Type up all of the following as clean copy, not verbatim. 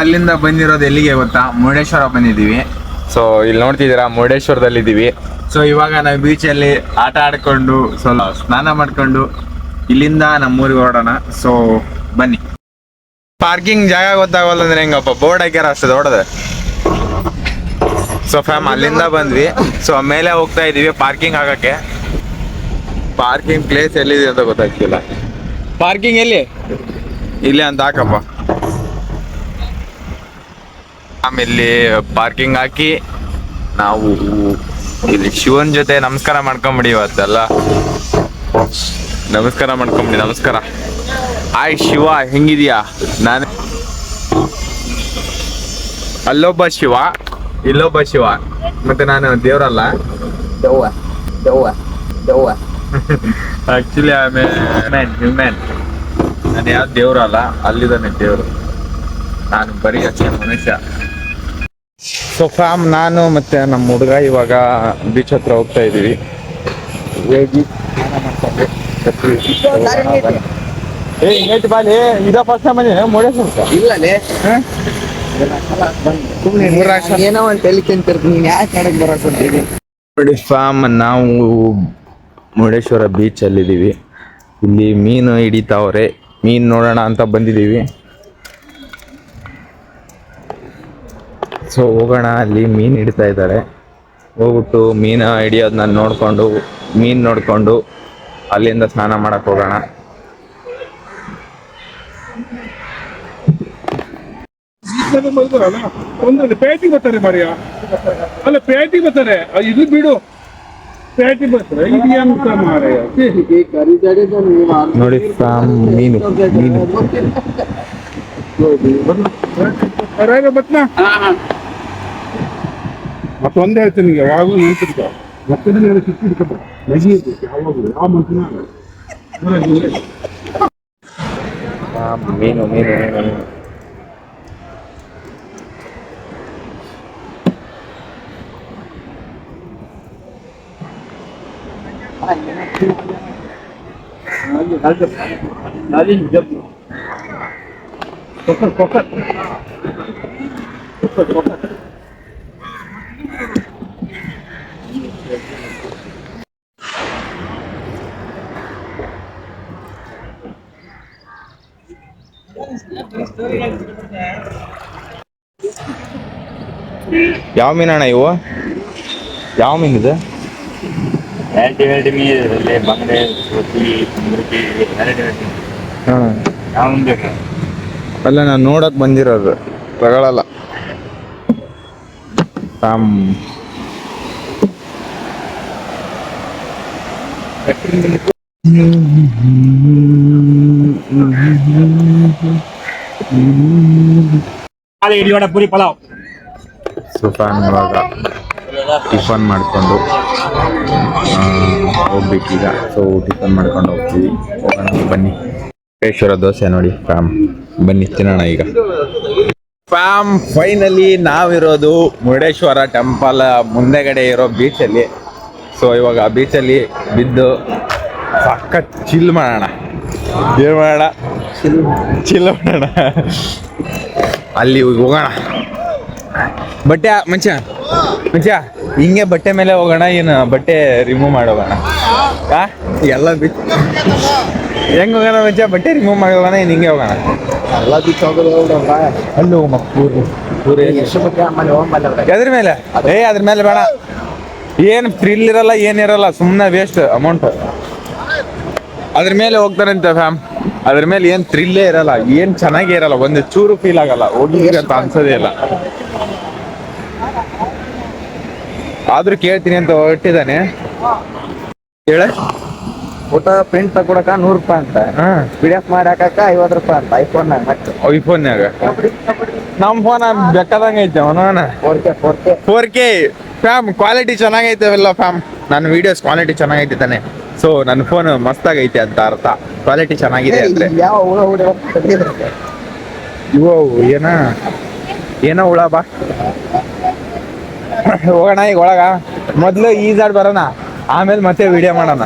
ಅಲ್ಲಿಂದ ಬಂದಿರೋದು ಎಲ್ಲಿಗೆ ಗೊತ್ತಾ, ಮುರುಡೇಶ್ವರ ಬಂದಿದ್ದೀವಿ. ಸೊ ಇಲ್ಲಿ ನೋಡ್ತಿದ್ದೀರಾ, ಮುರುಡೇಶ್ವರದಲ್ಲಿ ಇದ್ದೀವಿ. ಸೊ ಇವಾಗ ನಾವು ಬೀಚಲ್ಲಿ ಆಟ ಆಡ್ಕೊಂಡು ಸ್ವಲ್ಪ ಸ್ನಾನ ಮಾಡ್ಕೊಂಡು ಇಲ್ಲಿಂದ ನಮ್ಮೂರಿಗೆ ಹೊರಡೋಣ. ಸೊ ಬನ್ನಿ. ಪಾರ್ಕಿಂಗ್ ಜಾಗ ಗೊತ್ತಾಗಲ್ಲ ಅಂದ್ರೆ ಹೆಂಗಪ್ಪ, ಬೋರ್ಡ್ ಹಾಕ್ಯಾರ ಅಷ್ಟು ದೊಡ್ಡದು. ಸೊ ಫ್ಯಾಮ್ ಅಲ್ಲಿಂದ ಬಂದ್ವಿ. ಸೊ ಮೇಲೆ ಹೋಗ್ತಾ ಇದೀವಿ ಪಾರ್ಕಿಂಗ್ ಆಗಕ್ಕೆ. ಪಾರ್ಕಿಂಗ್ ಪ್ಲೇಸ್ ಎಲ್ಲಿದೆ ಅಂತ ಗೊತ್ತಾಗ್ತಿಲ್ಲ. ಪಾರ್ಕಿಂಗ್ ಎಲ್ಲಿ ಇಲ್ಲಿ ಅಂತ ಹಾಕಪ್ಪ. ಆಮೇಲೆ ಪಾರ್ಕಿಂಗ್ ಹಾಕಿ ನಾವು ಇಲ್ಲಿ ಶಿವನ್ ಜೊತೆ ನಮಸ್ಕಾರ ಮಾಡ್ಕೊಂಬಿಡಿ ಇವತ್ತಲ್ಲ. ನಮಸ್ಕಾರ ಮಾಡ್ಕೊಂಬಿಡಿ. ನಮಸ್ಕಾರ. ಹಾಯ್ ಶಿವ, ಹೆಂಗಿದ್ಯಾ? ನಾನು ಅಲ್ಲೊಬ್ಬ ಶಿವ, ಇಲ್ಲೊಬ್ಬ ಶಿವ, ಮತ್ತೆ ನಾನು ದೇವ್ರಲ್ಲ. ದೆವ್ವ ದೆವ್ವ ದೆವ್ವ. Actually human. ನಾನು ಯಾವ ದೇವ್ರಲ್ಲ, ಅಲ್ಲಿದ್ದಾನೆ ದೇವ್ರು. ನಾನು ಬರೀ ಅಷ್ಟೇ ಮನುಷ್ಯ. ಸೊ ಫ್ಯಾಮ್ ನಾನು ಮತ್ತೆ ನಮ್ಮ ಹುಡುಗ ಇವಾಗ ಬೀಚ್ ಹತ್ರ ಹೋಗ್ತಾ ಇದೀವಿ. ಹೋಗಿ ಹಿಂಗೈತಿ ಬಾಲಿ. ಇದ ಫಸ್ಟ್ ಟೈಮ್ ಬಂದಿ ಮುರುಡೇಶ್ವರ? ಇಲ್ಲಲೇ, ಏನೋ ಒಂದು ತಲೆ ತಿಂತಿರ್ತೀನಿ, ನೀನು ಯಾಕೆ ಕಡೆಗೆ ಬರೋಕ್ಕೊಂತೀನಿ ನೋಡಿ. ಫ್ಯಾಮ್ ನಾವು ಮುರುಡೇಶ್ವರ ಬೀಚ್ ಅಲ್ಲಿದ್ದೀವಿ. ಇಲ್ಲಿ ಮೀನು ಹಿಡಿತಾವ್ರೆ, ಮೀನು ನೋಡೋಣ ಅಂತ ಬಂದಿದ್ದೀವಿ. ಸೊ ಹೋಗೋಣ, ಅಲ್ಲಿ ಮೀನು ಹಿಡಿತಾ ಇದ್ದಾರೆ. ಹೋಗ್ಬಿಟ್ಟು ಮೀನು ಹಿಡಿಯೋದನ್ನ ನೋಡಿಕೊಂಡು, ಮೀನು ನೋಡಿಕೊಂಡು ಅಲ್ಲಿಂದ ಸ್ನಾನ ಮಾಡಕ್ಕೆ ಹೋಗೋಣ. ಒಂದಲ್ಲಿ ಪೇಟಿ ಬರ್ತಾರೆ ಮಾರಿಯ, ಅಲ್ಲ ಪೇಟಿ ಬರ್ತಾರೆ, ಇದು ಬಿಡು, ಪೇಟಿ ಬರ್ತಾರೆ. ಇದು ಎಂತ ಮಾರಾಯ ನೋಡಿ ಫ್ಯಾಮ್, ಮೀನು ಮೀನು ಬತ್ನಾ. ಮತ್ತೊಂದು ಹೇಳ್ತೀನಿ, ಯಾವಾಗೂ ನಿಂತಿರ್ತ ಮತ್ತೆ ಸಿಕ್ಕಿಡ್ಕೊ ನಗಿದ್ದು ಯಾವಾಗಲೂ ಯಾವ ಮನುಷ್ಯನ ಮೀನು ಮೀನು ಮೀನು. ಯಾವ ಮೀನಣ್ಣ ಇವು? ಯಾವ ಮೀನಿದೆ? ಅಲ್ಲ, ನಾನು ನೋಡಕ್ ಬಂದಿರೋದು, ತಗೊಳಲ್ಲ. ಪುರಿ ಪಲಾವ್. ಸುಫಾನ್ ಇವಾಗ ಟಿಫನ್ ಮಾಡಿಕೊಂಡು ಹೋಗ್ಬೇಕೀಗ. ಸೊ ಟಿಫನ್ ಮಾಡ್ಕೊಂಡು ಹೋಗ್ತೀವಿ. ಹೋಗೋಣ ಬನ್ನಿ. ಮುರುಡೇಶ್ವರ ದೋಸೆ ನೋಡಿ ಫ್ಯಾಮ್, ಬನ್ನಿ ತಿನ್ನೋಣ ಈಗ. ಫ್ಯಾಮ್ ಫೈನಲಿ ನಾವಿರೋದು ಮುರುಡೇಶ್ವರ ಟೆಂಪಲ್ ಮುಂದೆಗಡೆ ಇರೋ ಬೀಚಲ್ಲಿ. ಸೊ ಇವಾಗ ಬೀಚಲ್ಲಿ ಬಿದ್ದು ಸಖತ್ ಚಿಲ್ ಮಾಡೋಣ. ಏನು ಮಾಡೋಣ? ಚಿಲ್ ಮಾಡೋಣ. ಅಲ್ಲಿ ಹೋಗೋಣ. ಬಟ್ಟೆ ಮಂಚ ಹಿಂಗೆ ಬಟ್ಟೆ ಮೇಲೆ ಹೋಗೋಣ, ಏನು ಬಟ್ಟೆ ರಿಮೂವ್ ಮಾಡೋಗೋಣ? ಎಲ್ಲ ಬೀಚ್ ಹೆಂಗೆ ಹೋಗೋಣ ಮಂಚ? ಬಟ್ಟೆ ರಿಮೂವ್ ಮಾಡಿ ಹೋಗೋಣ, ಏನು ಹಿಂಗೆ ಹೋಗೋಣ? ಎಲ್ಲ ಬೀಚ್ ಹೋಗೋದು ಅಲ್ಲಿ ಹೋಗಮ್ಮ. ಎದ್ರ ಮೇಲೆ? ಅದ್ರ ಮೇಲೆ ಬೇಡ, ಏನು ಥ್ರಿಲ್ ಇರಲ್ಲ, ಏನಿರಲ್ಲ, ಸುಮ್ಮನೆ ವೇಸ್ಟ್ ಅಮೌಂಟ್. ಅದ್ರ ಮೇಲೆ ಹೋಗ್ತಾರಂತೆ ಫ್ಯಾಮ್. ಅದ್ರ ಮೇಲೆ ಏನು ಥ್ರಿಲ್ಲೇ ಇರಲ್ಲ, ಏನು ಚೆನ್ನಾಗೇ ಇರಲ್ಲ, ಒಂದು ಚೂರು ಫೀಲ್ ಆಗಲ್ಲ, ಹೋಗಿದ್ರೆ ಅಂತ ಅನ್ಸೋದೇ ಇಲ್ಲ. ಆದ್ರೂ ಕೇಳ್ತೀನಿ ಅಂತ ಹೊರಟಿದ್ದಾನೆ. ಹೇಳ, ಫೋಟೋ ಪ್ರಿಂಟ್ ತಗೊಳಕ 100 ರೂಪಾಯಿ ಅಂತ, PDF ಮಾಡಿ ಹಾಕಕ್ಕ 50 ರೂಪಾಯಿ ಅಂತ. ಐಫೋನ್ಯಾಗ ನಮ್ಮ ಫೋನ್ ಬೇಕಾದಂಗೆ ಐತೆ ಅವನ 4K ಫ್ಯಾಮ್. ಕ್ವಾಲಿಟಿ ಚೆನ್ನಾಗೈತೆವಲ್ಲ ಫ್ಯಾಮ್, ನನ್ನ ವಿಡಿಯೋಸ್ ಕ್ವಾಲಿಟಿ ಚೆನ್ನಾಗೈತೆ ತಾನೆ. ಸೊ ನನ್ನ ಫೋನ್ ಮಸ್ತಾಗೈತೆ ಅಂತ ಅರ್ಥ. ಕ್ವಾಲಿಟಿ ಚೆನ್ನಾಗಿದೆ ಅಂದ್ರೆ ಏನೋ ಹುಳ ಬಾ. ಹೋಗೋಣ ಈಗ ಒಳಗ. ಮೊದ್ಲು ಈಜಾಡ್ ಬರೋಣ, ಆಮೇಲೆ ಮತ್ತೆ ವಿಡಿಯೋ ಮಾಡೋಣ.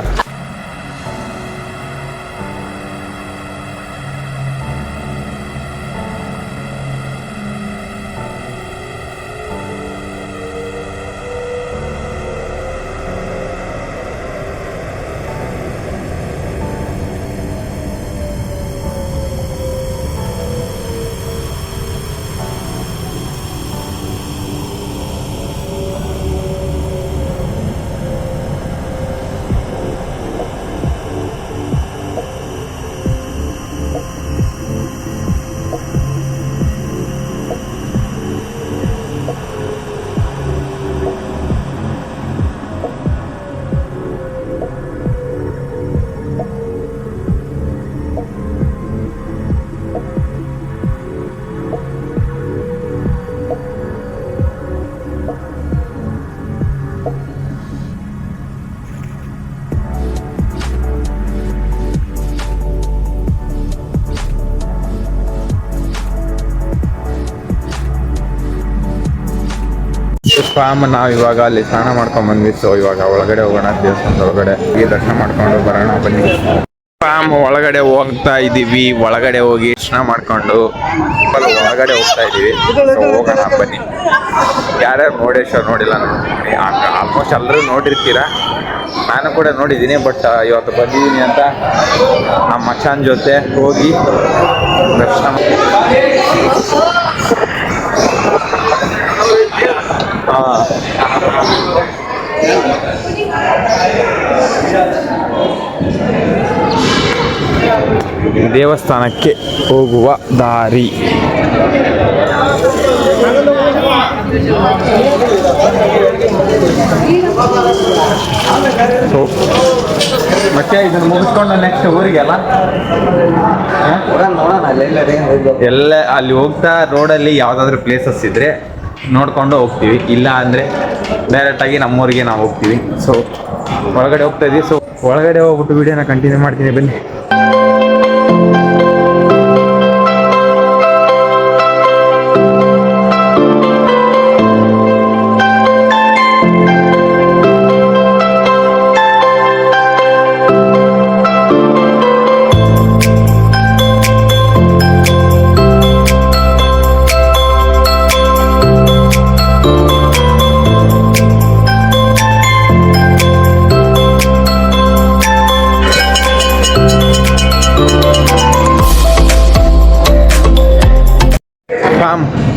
ಫಾರ್ಮ್ ನಾವು ಇವಾಗ ಅಲ್ಲಿ ಸ್ನಾನ ಮಾಡ್ಕೊಂಡ್ ಬಂದ್ವಿ. ಸೊ ಇವಾಗ ಒಳಗಡೆ ಹೋಗೋಣ, ದೇವಸ್ಥಾನದ ಒಳಗಡೆ ಈ ದರ್ಶನ ಮಾಡ್ಕೊಂಡು ಬರೋಣ ಬನ್ನಿ. ಫಾರ್ಮ್ ಒಳಗಡೆ ಹೋಗ್ತಾ ಇದೀವಿ. ಒಳಗಡೆ ಹೋಗಿ ಸ್ನಾನ ಮಾಡ್ಕೊಂಡು ಒಳಗಡೆ ಹೋಗ್ತಾ ಇದೀವಿ. ಸೊ ಹೋಗೋಣ ಬನ್ನಿ. ಯಾರ್ಯಾರು ಮುರುಡೇಶ್ವರ ನೋಡಿಲ್ಲ ನೋಡಿ, ಆಲ್ಮೋಸ್ಟ್ ಎಲ್ಲರೂ ನೋಡಿರ್ತೀರಾ, ನಾನು ಕೂಡ ನೋಡಿದ್ದೀನಿ. ಬಟ್ ಇವತ್ತು ಬಂದಿದ್ದೀನಿ ಅಂತ ನಮ್ಮ ಮಚಾನ್ ಜೊತೆ ಹೋಗಿ ದರ್ಶನ ದೇವಸ್ಥಾನಕ್ಕೆ ಹೋಗುವ ದಾರಿ. ಸೊ ಮತ್ತೆ ಇದನ್ನು ಮುಗಿಸ್ಕೊಂಡು ನೆಕ್ಸ್ಟ್ ಊರಿಗೆ ಅಲ್ಲ ಎಲ್ಲ ಅಲ್ಲಿ ಹೋಗ್ತಾ ರೋಡಲ್ಲಿ ಯಾವ್ದಾದ್ರು ಪ್ಲೇಸಸ್ ಇದ್ರೆ ನೋಡ್ಕೊಂಡು ಹೋಗ್ತೀವಿ, ಇಲ್ಲ ಅಂದ್ರೆ ಡೈರೆಕ್ಟ್ ಆಗಿ ನಮ್ಮೂರಿಗೆ ನಾವು ಹೋಗ್ತೀವಿ. ಸೊ ಒಳಗಡೆ ಹೋಗ್ತಾ ಇದೀವಿ. ಸೊ ಒಳಗಡೆ ಹೋಗ್ಬಿಟ್ಟು ವಿಡಿಯೋನ ಕಂಟಿನ್ಯೂ ಮಾಡ್ತೀನಿ ಬನ್ನಿ.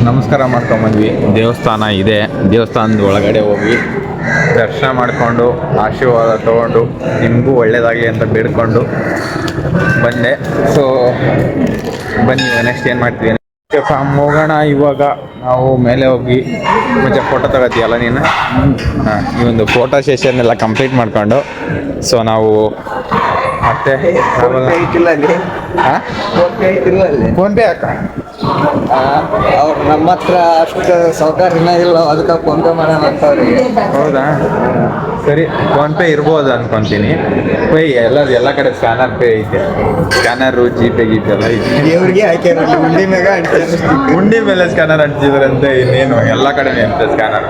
ನಮಸ್ಕಾರ ಮಾಡ್ಕೊಂಬಂದ್ವಿ. ದೇವಸ್ಥಾನ ಇದೆ, ದೇವಸ್ಥಾನದ ಒಳಗಡೆ ಹೋಗಿ ದರ್ಶನ ಮಾಡಿಕೊಂಡು ಆಶೀರ್ವಾದ ತಗೊಂಡು ನಿಮಗೂ ಒಳ್ಳೇದಾಗಲಿ ಅಂತ ಬೇಡ್ಕೊಂಡು ಬಂದೆ. ಸೊ ಬನ್ನಿ ನೆಕ್ಸ್ಟ್ ಏನು ಮಾಡ್ತೀವಿ. ಫಾರ್ಮ್ ಹೋಗೋಣ. ಇವಾಗ ನಾವು ಮೇಲೆ ಹೋಗಿ ಮುಂಚೆ ಫೋಟೋ ತಗೋತೀಯಲ್ಲ ನೀನು, ಹಾಂ, ಈ ಒಂದು ಫೋಟೋ ಸೆಷನ್ ಎಲ್ಲ ಕಂಪ್ಲೀಟ್ ಮಾಡ್ಕೊಂಡು ಸೊ ನಾವು ಮತ್ತೆ ಫೋನ್ ಪೇ ಹಾಕ. ಅವ್ರು ನಮ್ಮ ಹತ್ರ ಅಷ್ಟು ಸೌಕರ್ಯನ ಇಲ್ಲ, ಅದಕ್ಕೆ ಫೋನ್ ಪೇ ಮಾಡೋಣ ಅಂತ ಅವ್ರಿಗೆ. ಹೌದಾ, ಸರಿ, ಫೋನ್ ಪೇ ಇರ್ಬೋದು ಅನ್ಕೊಂತೀನಿ. ಪೇ ಎಲ್ಲ ಕಡೆ ಸ್ಕ್ಯಾನರ್ ಪೇ ಐತೆ, ಸ್ಕ್ಯಾನರು ಜಿಪೇ ಗೀಪೇ ಎಲ್ಲ ಐತೆ. ದೇವ್ರಿಗೆ ಹಾಕ್ಯಾರ ಉಂಡಿ ಮ್ಯಾಗ ಉಂಡಿ ಮೇಲೆ ಸ್ಕ್ಯಾನರ್ ಅಂಟಿಸಿದ್ರಂತೆ, ಇನ್ನೇನು ಎಲ್ಲ ಕಡೆನೇ ಇರುತ್ತೆ scanner.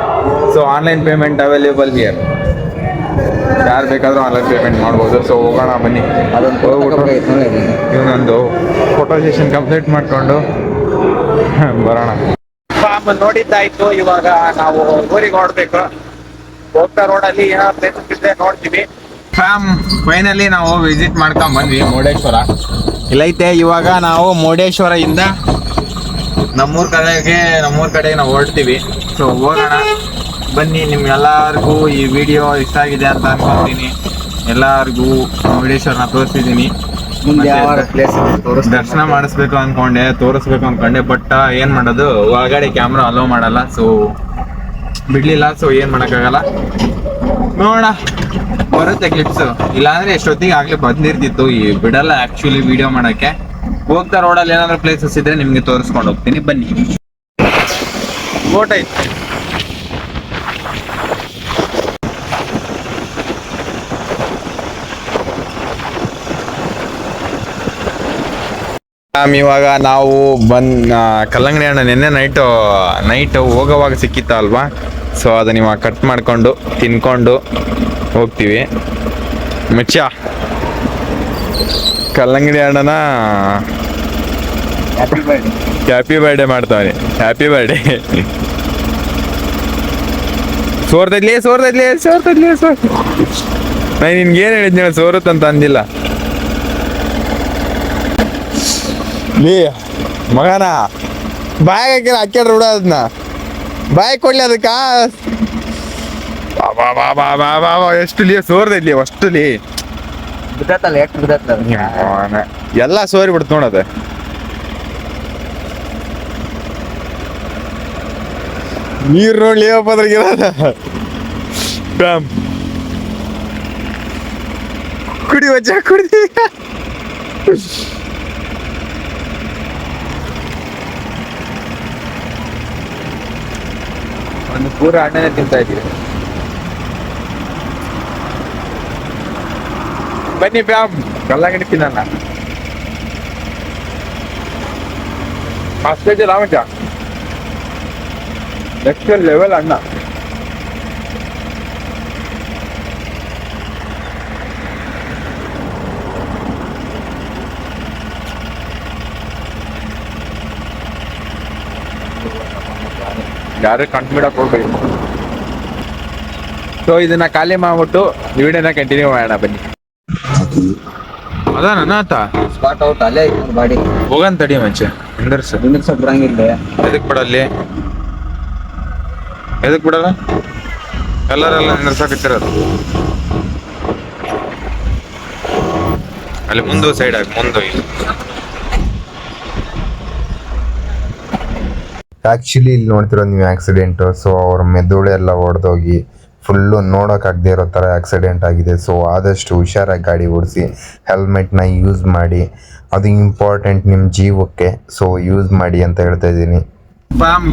So online payment available here, ಯಾರು ಬೇಕಾದರೂ ಆನ್ಲೈನ್ ಪೇಮೆಂಟ್ ಮಾಡ್ಬೋದು. ಸೊ ಹೋಗೋಣ ಬನ್ನಿ. ಅದೊಂದು ಹೋಗ್ಬಿಟ್ಟು ಇವನೊಂದು ಫೋಟೋ ಸೆಷನ್ ಕಂಪ್ಲೀಟ್ ಮಾಡಿಕೊಂಡು ಬರೋಣ. ಫಾರ್ಮ್ ನೋಡಿದ್ದಾಯ್ತು. ಇವಾಗ ನಾವು ಊರಿಗೆ ಹೊರಡ್ಬೇಕು. ಹೋಗ್ತಾ ರೋಡಲ್ಲಿ ಏನೋ ಪ್ಲೇಸಸ್ ಇದ್ರೆ ನೋಡ್ತೀವಿ. ಫಾರ್ಮ್ ಫೈನಲಿ ನಾವು ವಿಸಿಟ್ ಮಾಡ್ಕೊಂಡ್ ಬಂದ್ವಿ ಮುರುಡೇಶ್ವರ. ಇಲ್ಲೈತೆ. ಇವಾಗ ನಾವು ಮುರುಡೇಶ್ವರ ಇಂದ ನಮ್ಮೂರ್ ಕಡೆಗೆ ನಾವು ಹೊರಡ್ತೀವಿ. ಸೊ ಹೋಗೋಣ ಬನ್ನಿ. ನಿಮ್ಗೆಲ್ಲರಿಗೂ ಈ ವಿಡಿಯೋ ಇಷ್ಟ ಆಗಿದೆ ಅಂತ ಅನ್ಕೊಂತೀನಿ. ಎಲ್ಲರಿಗೂ ಮುರುಡೇಶ್ವರನ ತೋರಿಸಿದ್ದೀನಿ. ದರ್ಶನ ಮಾಡಿಸ್ಬೇಕು ಅನ್ಕೊಂಡೆ, ತೋರಿಸ್ಬೇಕು ಅನ್ಕೊಂಡೆ, ಬಟ್ ಏನ್ ಮಾಡೋದು, ಒಳಗಡೆ ಕ್ಯಾಮ್ರಾ ಅಲೋ ಮಾಡಲ್ಲ. ಸೊ ಬಿಡ್ಲಿಲ್ಲ. ಸೊ ಏನ್ ಮಾಡಕ್ಕಾಗಲ್ಲ, ನೋಡೋಣ ಬರುತ್ತೆ ಕ್ಲಿಪ್ಸ್. ಇಲ್ಲಾಂದ್ರೆ ಎಷ್ಟೊತ್ತಿಗೆ ಆಗ್ಲೇ ಬಂದಿರ್ತಿತ್ತು. ಈ ಬಿಡಲ್ಲ ಆಕ್ಚುಲಿ ವಿಡಿಯೋ ಮಾಡಕ್ಕೆ. ಹೋಗ್ತಾ ರೋಡಲ್ಲಿ ಏನಾದ್ರು ಪ್ಲೇಸಸ್ ಇದ್ರೆ ನಿಮ್ಗೆ ತೋರಿಸ್ಕೊಂಡು ಹೋಗ್ತೀನಿ ಬನ್ನಿ. ಬೋಟ್ ಐತೆ. ಇವಾಗ ನಾವು ಕಲ್ಲಂಗಡಿ ಹಣ್ಣು ನಿನ್ನೆ ನೈಟ್ ಹೋಗೋವಾಗ ಸಿಕ್ಕಿತ್ತ ಅಲ್ವಾ. ಸೊ ಅದನ್ನ ಇವಾಗ ಕಟ್ ಮಾಡ್ಕೊಂಡು ತಿನ್ಕೊಂಡು ಹೋಗ್ತೀವಿ. ಮುಚ್ಚ ಕಲ್ಲಂಗಡಿ ಹಣ್ಣನ ಹ್ಯಾಪಿ ಬರ್ಡೇ ಮಾಡ್ತಾವನೆ. Happy birthday. ಸೋರ್ತೈದ್ಲಿ ನಾನು ನಿನ್ಗೇನು ಹೇಳಿದ್ನಿ, ಸೋರುತ್ತಂತ ಅಂದಿಲ್ಲ. ಲೇ ಮಗನ ಬಾಯ್ ಹಾಕಿರ ಹಾಕ್ಯಾಡ್ರಿ ಬಿಡ, ಅದನ್ನ ಬಾಯ್ ಕೊಡ್ಲಿ ಅದಕ್ಕ. ಎಷ್ಟು ಲೇ ಸೋರ್ದೈಲಿ ಅಷ್ಟು ಲೇ ಎಲ್ಲ ಸೋರಿ ಬಿಡ್ತು ನೋಡದೆ. ನೀರು ನೋಡ್ಲಿ ಅದ್ರಾಗಿರೋದ. ಕುಡಿ ವಜ್ಜ ಕುಡಿ. ಒಂದು ಪೂರ ಹಣ್ಣನ್ನೇ ತಿಂತಾ ಇದ್ದೀವಿ. ಬನ್ನಿ ಪ್ಯಾಮ್ ಕಲ್ಲಂಗಡಿ ತಿನ್ನೋಣ. ಅಷ್ಟೇ ರಾಮಚ ನೆಕ್ಸ್ಟ್ ಲೆವೆಲ್ ಅಣ್ಣ. ಯಾರು ಕಣ್ ಬಿಡಕ್ ಹೋಗ್ಬೇಡಿ. ಸೊ ಇದನ್ನ ಖಾಲಿ ಮಾಡ್ಬಿಟ್ಟು ವಿಡಿಯೋನ ಕಂಟಿನ್ಯೂ ಮಾಡೋಣ ಬನ್ನಿ. ಅದ ನನ್ನ ಆತ ಸ್ಪಾಟ್ ಔಟ್ ಅಲ್ಲೇ ಐತೆ ಗಾಡಿ. ಹೋಗನ್ ತಡಿ ಮಂಚೆ ನಿಂದರ್ಸ. ನಿಂದ್ರಸಕ್ ಬರಂಗಿಲ್ಲ. ಎದಕ್ ಬಿಡಲ್ಲಿ ಎದಕ್ ಬಿಡಲ್ಲ ಎಲ್ಲರೆಲ್ಲ ನಿಂದ್ರಸಾಕತ್ತಿರೋದು. ಅಲ್ಲಿ ಮುಂದೆ ಸೈಡ್ ಆಗಿ ಮುಂದೆ ಆ್ಯಕ್ಚುಲಿ ಇಲ್ಲಿ ನೋಡ್ತಿರೋದು ನೀವು ಆಕ್ಸಿಡೆಂಟು. ಸೊ ಅವ್ರ ಮೆದುಳು ಎಲ್ಲ ಒಡೆದೋಗಿ ಫುಲ್ಲು ನೋಡೋಕ್ಕಾಗದೇ ಇರೋ ಥರ ಆಕ್ಸಿಡೆಂಟ್ ಆಗಿದೆ. ಸೊ ಆದಷ್ಟು ಹುಷಾರಾಗಿ ಗಾಡಿ ಓಡಿಸಿ, ಹೆಲ್ಮೆಟ್ನ ಯೂಸ್ ಮಾಡಿ, ಅದು ಇಂಪಾರ್ಟೆಂಟ್ ನಿಮ್ಮ ಜೀವಕ್ಕೆ. ಸೊ ಯೂಸ್ ಮಾಡಿ ಅಂತ ಹೇಳ್ತಾ ಇದ್ದೀನಿ.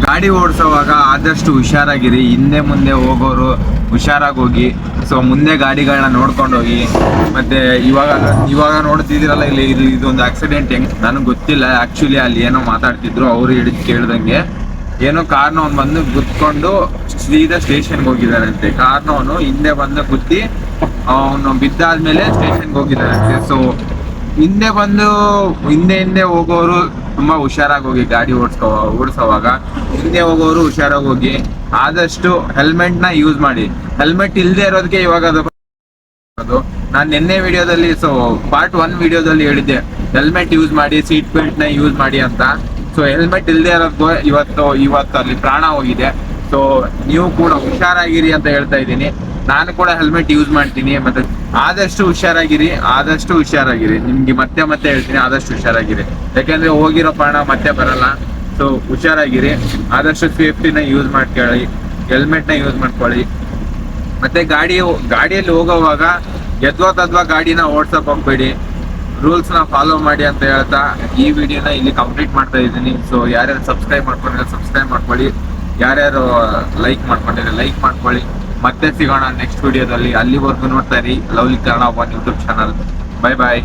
ಗಾಡಿ ಓಡಿಸೋವಾಗ ಆದಷ್ಟು ಹುಷಾರಾಗಿರಿ. ಹಿಂದೆ ಮುಂದೆ ಹೋಗೋರು ಹುಷಾರಾಗಿ ಹೋಗಿ. ಸೊ ಮುಂದೆ ಗಾಡಿಗಳನ್ನ ನೋಡ್ಕೊಂಡು ಹೋಗಿ. ಮತ್ತೆ ಇವಾಗ ನೋಡ್ತಿದ್ದೀರಲ್ಲ ಇಲ್ಲಿ ಇದೊಂದು ಆಕ್ಸಿಡೆಂಟ್ ಹೆಂಗ್ ನನಗೆ ಗೊತ್ತಿಲ್ಲ. ಆಕ್ಚುಲಿ ಅಲ್ಲಿ ಏನೋ ಮಾತಾಡ್ತಿದ್ರು ಅವ್ರು ಹಿಡಿದು ಕೇಳ್ದಂಗೆ. ಏನೋ ಕಾರ್ನವನು ಬಂದು ಗುದ್ಕೊಂಡು ಸೀದಾ ಸ್ಟೇಷನ್ಗೆ ಹೋಗಿದ್ದಾರಂತೆ. ಕಾರ್ನವನು ಹಿಂದೆ ಬಂದು ಗುದ್ದಿ ಅವನು ಬಿದ್ದಾದ್ಮೇಲೆ ಸ್ಟೇಷನ್ಗೆ ಹೋಗಿದ್ದಾರಂತೆ. ಸೊ ಹಿಂದೆ ಹೋಗೋರು ತುಂಬಾ ಹುಷಾರಾಗಿ ಹೋಗಿ. ಗಾಡಿ ಓಡಿಸೋವಾಗ ಹಿಂದೆ ಹೋಗೋರು ಹುಷಾರಾಗಿ ಹೋಗಿ. ಆದಷ್ಟು ಹೆಲ್ಮೆಟ್ ನ ಯೂಸ್ ಮಾಡಿ. ಹೆಲ್ಮೆಟ್ ಇಲ್ಲದೆ ಇರೋದಕ್ಕೆ ಇವಾಗ ಅದು ನಾನು ನಿನ್ನೆ ವಿಡಿಯೋದಲ್ಲಿ ಪಾರ್ಟ್ 1 ವಿಡಿಯೋದಲ್ಲಿ ಹೇಳಿದ್ದೆ ಹೆಲ್ಮೆಟ್ ಯೂಸ್ ಮಾಡಿ, ಸೀಟ್ ಬೆಲ್ಟ್ ನ ಯೂಸ್ ಮಾಡಿ ಅಂತ. ಸೊ ಹೆಲ್ಮೆಟ್ ಇಲ್ಲದೆ ಇರೋದು ಇವತ್ತು ಅಲ್ಲಿ ಪ್ರಾಣ ಹೋಗಿದೆ. ಸೊ ನೀವು ಕೂಡ ಹುಷಾರಾಗಿರಿ ಅಂತ ಹೇಳ್ತಾ ಇದ್ದೀನಿ. ನಾನು ಕೂಡ ಹೆಲ್ಮೆಟ್ ಯೂಸ್ ಮಾಡ್ತೀನಿ. ಮತ್ತೆ ಆದಷ್ಟು ಹುಷಾರಾಗಿರಿ. ನಿಮ್ಗೆ ಮತ್ತೆ ಹೇಳ್ತೀನಿ, ಆದಷ್ಟು ಹುಷಾರಾಗಿರಿ. ಯಾಕಂದ್ರೆ ಹೋಗಿರೋ ಪ್ರಾಣ ಮತ್ತೆ ಬರಲ್ಲ. ಸೊ ಹುಷಾರಾಗಿರಿ. ಆದಷ್ಟು ಸೇಫ್ಟಿನ ಯೂಸ್ ಮಾಡ್ಕೊಳ್ಳಿ, ಹೆಲ್ಮೆಟ್ ನ ಯೂಸ್ ಮಾಡ್ಕೊಳ್ಳಿ. ಮತ್ತೆ ಗಾಡಿಯಲ್ಲಿ ಹೋಗೋವಾಗ ಎದ್ವಾ ಗಾಡಿನ ಓಡ್ಸಕ್ ಹೋಗ್ಬೇಡಿ. ರೂಲ್ಸ್ ನ ಫಾಲೋ ಮಾಡಿ ಅಂತ ಹೇಳ್ತಾ ಈ ವಿಡಿಯೋನ ಇಲ್ಲಿ ಕಂಪ್ಲೀಟ್ ಮಾಡ್ತಾ ಇದ್ದೀನಿ. ಸೊ ಯಾರ್ಯಾರು ಸಬ್ಸ್ಕ್ರೈಬ್ ಮಾಡ್ಕೊಳ್ಳಿ, ಯಾರ್ಯಾರು ಲೈಕ್ ಮಾಡ್ಕೊಳ್ಳಿ. ಮತ್ತೆ ಸಿಗೋಣ ನೆಕ್ಸ್ಟ್ ವಿಡಿಯೋದಲ್ಲಿ. ಅಲ್ಲಿವರೆಗೂ ನೋಡ್ತಾ ಇರಿ ಲವ್ಲಿ ಕನ್ನಡ 1 ಯೂಟ್ಯೂಬ್ ಚಾನಲ್. ಬಾಯ್.